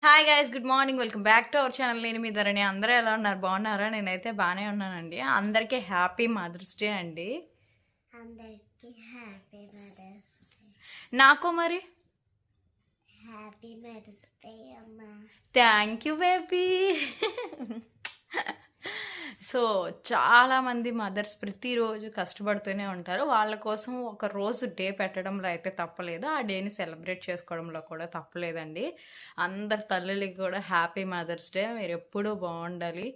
Hi guys, good morning. Welcome back to our channel. నేను మీ ధరణి. అందరూ ఎలా ఉన్నారు? బాగున్నారా? నేనైతే బాగానే ఉన్నానండి. అందరికీ హ్యాపీ మదర్స్ డే అండి. అందరికీ హ్యాపీ మదర్స్ డే. నాకు మరి హ్యాపీ మదర్స్ డే అమ్మా. Thank you baby. సో చాలామంది మదర్స్ ప్రతిరోజు కష్టపడుతూనే ఉంటారు. వాళ్ళ కోసం ఒక రోజు డే పెట్టడంలో అయితే తప్పలేదు, ఆ డేని సెలబ్రేట్ చేసుకోవడంలో కూడా తప్పలేదండి. అందరి తల్లులకి కూడా హ్యాపీ మదర్స్ డే. మీరు ఎప్పుడూ బాగుండాలి.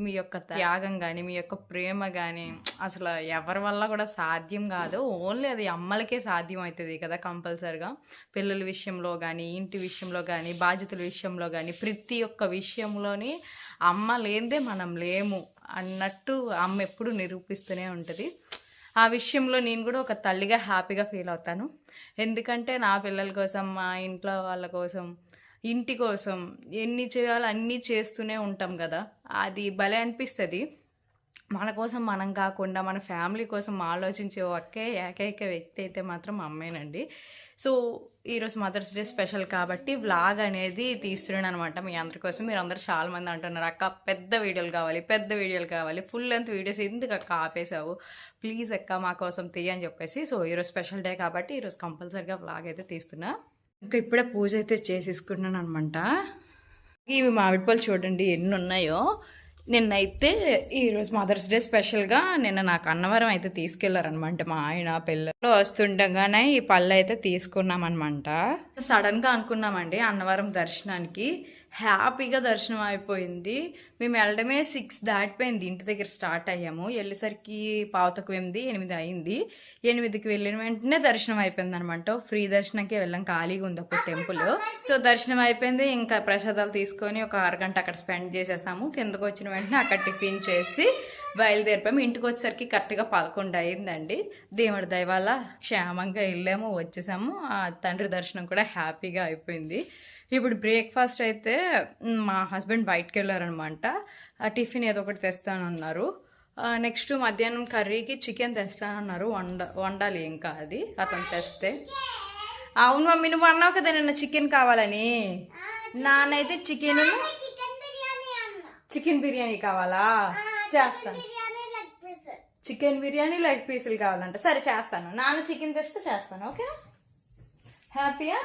మీ యొక్క త్యాగం కానీ మీ యొక్క ప్రేమ కానీ అసలు ఎవరి వల్ల కూడా సాధ్యం కాదు. ఓన్లీ అది అమ్మలకే సాధ్యం అవుతుంది కదా కంపల్సరిగా. పిల్లల విషయంలో కానీ, ఇంటి విషయంలో కానీ, బాధ్యతల విషయంలో కానీ, ప్రతి ఒక్క విషయంలోని అమ్మ లేనిదే మనం లేము అన్నట్టు అమ్మ ఎప్పుడు నిరూపిస్తూనే ఉంటుంది. ఆ విషయంలో నేను కూడా ఒక తల్లిగా హ్యాపీగా ఫీల్ అవుతాను. ఎందుకంటే నా పిల్లల కోసం, మా ఇంట్లో వాళ్ళ కోసం, ఇంటి కోసం ఎన్ని చేయాలో అన్నీ చేస్తూనే ఉంటాం కదా. అది భలే అనిపిస్తుంది. మన కోసం మనం కాకుండా మన ఫ్యామిలీ కోసం ఆలోచించే ఒకే ఏకైక వ్యక్తి అయితే మాత్రం అమ్మేనండి. సో ఈరోజు మదర్స్ డే స్పెషల్ కాబట్టి వ్లాగ్ అనేది తీస్తున్నాను అనమాట మీ అందరి కోసం. మీరు అందరు చాలామంది అంటున్నారు, అక్క పెద్ద వీడియోలు కావాలి, ఫుల్ లెంత్ వీడియోస్ ఎందుకు అక్క ఆపేసావు, ప్లీజ్ అక్క మా కోసం తీయని చెప్పేసి. సో ఈరోజు స్పెషల్ డే కాబట్టి ఈరోజు కంపల్సరీగా వ్లాగ్ అయితే తీస్తున్నా. ఇంకా ఇప్పుడే పూజ అయితే చేసేసుకున్నాను అనమాట. ఇవి మామిడి పళ్ళు చూడండి ఎన్ని ఉన్నాయో. నిన్నైతే ఈరోజు మదర్స్ డే స్పెషల్గా నిన్న నాకు అన్నవరం అయితే తీసుకెళ్లారనమాట. మా ఆయన పిల్లలు వస్తుండగానే ఈ పళ్ళు అయితే తీసుకున్నామన్నమాట. సడన్గా అనుకున్నామండి అన్నవరం దర్శనానికి. హ్యాపీగా దర్శనం అయిపోయింది. మేము వెళ్ళడమే 6 దాటిపోయింది. ఇంటి దగ్గర స్టార్ట్ అయ్యాము. వెళ్ళేసరికి 7:45, 8 అయింది. 8కి వెళ్ళిన వెంటనే దర్శనం అయిపోయింది అనమాట. ఫ్రీ దర్శనంకి వెళ్ళాం, ఖాళీగా ఉంది అప్పుడు టెంపుల్. సో దర్శనం అయిపోయింది. ఇంకా ప్రసాదాలు తీసుకొని ఒక అరగంట అక్కడ స్పెండ్ చేసేసాము. కిందకు వచ్చిన వెంటనే అక్కడ టిఫిన్ చేసి బయలుదేరిపోయాము. ఇంటికి వచ్చేసరికి కరెక్ట్గా 11 అయిందండి. దేవుడి దయ వల్ల క్షేమంగా వెళ్ళాము, వచ్చేసాము. ఆ తండ్రి దర్శనం కూడా హ్యాపీగా అయిపోయింది. ఇప్పుడు బ్రేక్ఫాస్ట్ అయితే మా హస్బెండ్ బయటకు వెళ్ళారనమాట. టిఫిన్ ఏదో ఒకటి తెస్తానన్నారు. నెక్స్ట్ మధ్యాహ్నం కర్రీకి చికెన్ తెస్తానన్నారు. వండాలి ఇంకా అది అతను తెస్తే. అవును మమ్మీ, నువ్వు అన్నావు కదా నిన్న చికెన్ కావాలని. నానైతే చికెన్ బిర్యానీ కావాలా? చేస్తాను. చికెన్ బిర్యానీ లెగ్ పీసులు కావాలంట. సరే చేస్తాను. నాన్న చికెన్ తెస్తే చేస్తాను. ఓకేనా? హ్యాపీయా?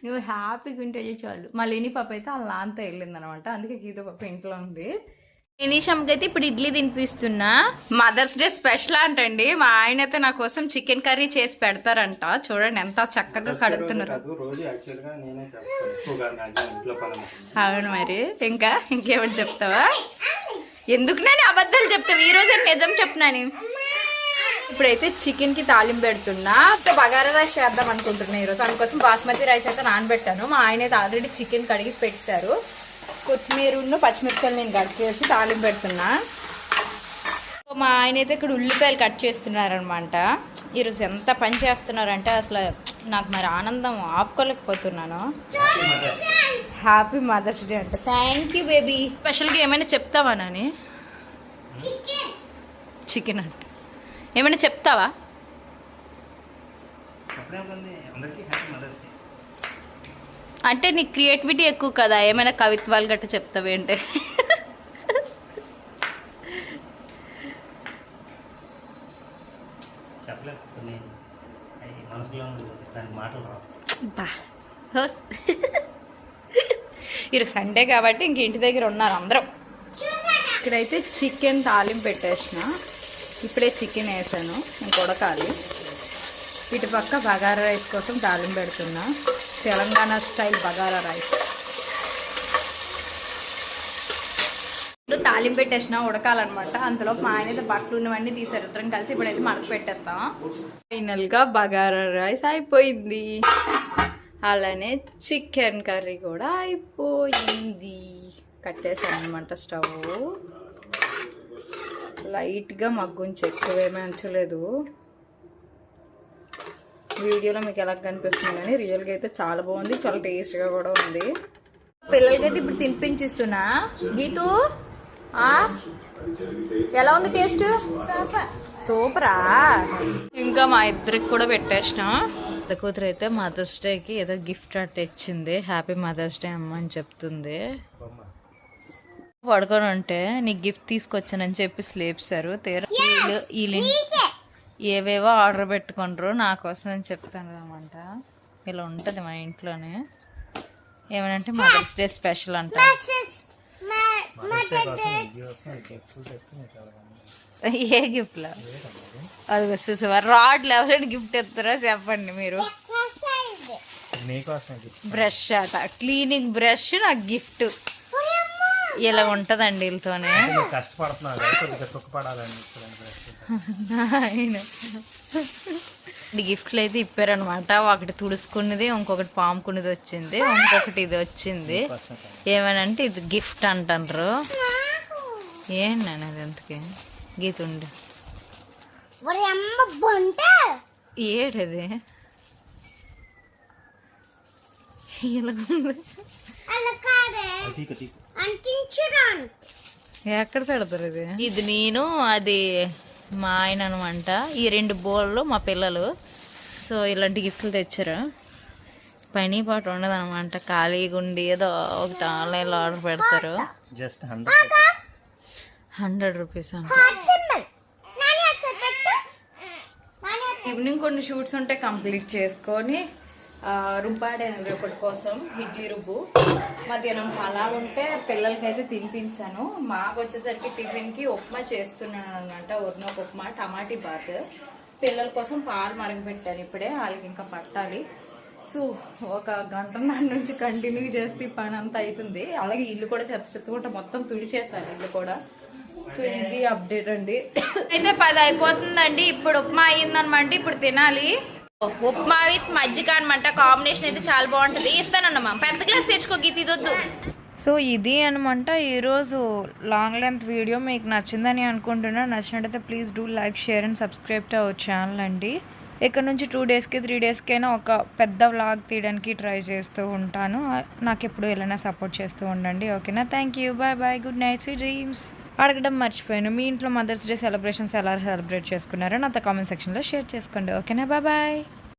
నువ్వు హ్యాపీగా ఉంటే చాలు. మా లేని పాప అయితే వాళ్ళ నాన్నతో వెళ్ళింది అనమాట. అందుకే గీత పాప ఇంట్లో ఉంది. ఎనీషమ్కి అయితే ఇప్పుడు ఇడ్లీ తినిపిస్తున్నా. మదర్స్ డే స్పెషల్ అంటండి. మా ఆయన అయితే నా కోసం చికెన్ కర్రీ చేసి పెడతారంట. చూడండి ఎంత చక్కగా కడుగుతున్నారు. అవును మరి. ఇంకేమని చెప్తావా? ఎందుకు నేను అబద్ధాలు చెప్తావు? ఈ రోజే నిజం చెప్తున్నాను. ఇప్పుడైతే చికెన్కి తాలింపు పెడుతున్నా. బగారా రైస్ చేద్దాం అనుకుంటున్నా ఈరోజు. అందుకోసం బాస్మతి రైస్ అయితే నానబెట్టాను. మా ఆయన అయితే ఆల్రెడీ చికెన్ కడిగి పెట్టేశారు. కొత్తిమీర పచ్చిమిరపకాయలు నేను కట్ చేసి తాలింపు పెడుతున్నా. మా ఆయన అయితే ఇక్కడ ఉల్లిపాయలు కట్ చేస్తున్నారనమాట. ఈరోజు ఎంత పని చేస్తున్నారంటే అసలు నాకు మరి ఆనందం ఆపుకోలేకపోతున్నాను. హ్యాపీ మదర్స్ డే అంట. Thank you baby. స్పెషల్గా ఏమైనా చెప్తావా నాని? చికెన్ అంట ఏమైనా చెప్తావా? అంటే నీ క్రియేటివిటీ ఎక్కువ కదా, ఏమైనా కవిత్వాలు గట్రా చెప్తావేంటే? ఈరోజు సండే కాబట్టి ఇంక ఇంటి దగ్గర ఉన్నారు అందరం. ఇక్కడైతే చికెన్ తాలింపు పెట్టేసిన. ఇప్పుడే చికెన్ వేసాను, ఇంక ఉడకాలి. ఇటు పక్క బగారా రైస్ కోసం తాలింపు పెడుతున్నా. Telangana style bagara rice. ఇప్పుడు తాలింపు పెట్టేసిన ఉడకాలన్నమాట. అంతలో మా ఆయన బట్టలు ఉన్నవన్నీ తీసారు. ఇద్దరం కలిసి ఇప్పుడైతే మడత పెట్టేస్తాం. ఫైనల్గా బగారా రైస్ అయిపోయింది. అలానే చికెన్ కర్రీ కూడా అయిపోయింది. కట్టేసాను అనమాట స్టవ్. లైట్గా మగ్గుంచి ఎక్కువేమీ ఉంచలేదు. వీడియోలో మీకు ఎలా కనిపిస్తుంది కానీ రియల్గా అయితే చాలా బాగుంది, చాలా టేస్ట్గా కూడా ఉంది. పిల్లలకైతే ఇప్పుడు తినిపించిస్తున్నా. గీతూ ఎలా ఉంది టేస్ట్? సూపరా. ఇంకా మా ఇద్దరికి కూడా పెట్టేసిన. పెద్ద కూతురు అయితే మదర్స్ డేకి ఏదో గిఫ్ట్ అట్ట ఇచ్చింది. హ్యాపీ మదర్స్ డే అమ్మ అని చెప్తుంది. పడుకొని ఉంటే నీకు గిఫ్ట్ తీసుకొచ్చానని చెప్పి స్లేప్సారు. తీరా వీళ్ళు ఏవేవో ఆర్డర్ పెట్టుకుంటారు నా కోసం అని చెప్తాను అనమాట. ఇలా ఉంటుంది మా ఇంట్లోనే. ఏమనంటే మదర్స్ డే స్పెషల్ అంట. ఏ గిఫ్ట్లో అది చూసావా? రాడ్ లెవెల్ గిఫ్ట్ ఎత్తారా చెప్పండి మీరు. బ్రష్ అట, క్లీనింగ్ బ్రష్ నాకు గిఫ్ట్. ఇలా ఉంటదండి వీళ్ళతోనే. గిఫ్ట్లు అయితే ఇప్పారనమాట. ఒకటి తుడుచుకున్నది, ఇంకొకటి పాముకున్నది వచ్చింది, ఇంకొకటి ఇది వచ్చింది. ఏమనంటే ఇది గిఫ్ట్ అంటారు. ఏంటి అనేది ఎంతకి గీత ఉండి ఏడది ఎక్కడ పెడతారు ఇది? ఇది నేను, అది మా ఆయన అనమాట. ఈ 2 బోళ్ళు మా పిల్లలు. సో ఇలాంటి గిఫ్ట్లు తెచ్చారు. పని పాట ఉండదు అనమాట. ఖాళీగా ఉండి ఏదో ఒకటి ఆన్లైన్లో ఆర్డర్ పెడతారు. జస్ట్ 100 రూపీస్ అంట. ఈవినింగ్ కొన్ని షూట్స్ ఉంటే కంప్లీట్ చేసుకొని రుబ్బాడాను రేపటి కోసం ఇడ్లీ రుబ్బు. మధ్యాహ్నం పలావ్ ఉంటే పిల్లలకైతే తినిపించాను. మాకు వచ్చేసరికి టిఫిన్కి ఉప్మా చేస్తున్నాను అనమాట. ఉర్నొక ఉప్మా, టమాటీ బాత్. పిల్లల కోసం పాలు మరగపెట్టాను ఇప్పుడే, వాళ్ళకి ఇంకా పట్టాలి. సో ఒక గంటన్నర నుంచి కంటిన్యూ చేస్తే ఈ పని అంతా అవుతుంది. అలాగే ఇల్లు కూడా చెత్తకుంటే మొత్తం తుడిచేసాను ఇల్లు కూడా. సో ఇది అప్డేట్ అండి. అయితే 10 అయిపోతుందండి. ఇప్పుడు ఉప్మా అయ్యిందనమాట. ఇప్పుడు తినాలి. ఉప్మా విత్ మజ్జిగ అనమాట. కాంబినేషన్ అయితే చాలా బాగుంటుంది. ఇస్తానమ్మా, పెద్ద గ్లాస్ తెచ్చుకో గీత, ఇదొద్దు. సో ఇది అనమాట ఈరోజు లాంగ్ లెంత్ వీడియో. మీకు నచ్చిందని అనుకుంటున్నా. నచ్చినట్టయితే please do like, share and subscribe to our channel అండి. ఇక్కడ నుంచి 2 డేస్కి 3 డేస్కైనా ఒక పెద్ద వ్లాగ్ తీయడానికి ట్రై చేస్తూ ఉంటాను. నాకు ఎప్పుడు ఎలా సపోర్ట్ చేస్తూ ఉండండి. ఓకేనా? Thank you, bye bye, good night, sweet dreams. అడగడం మర్చిపోయాను, మీ ఇంట్లో మదర్స్ డే సెలబ్రేషన్స్ ఎలా సెలబ్రేట్ చేసుకున్నారో నాతో కామెంట్ సెక్షన్లో షేర్ చేసుకోండి. ఓకేనా? Bye bye.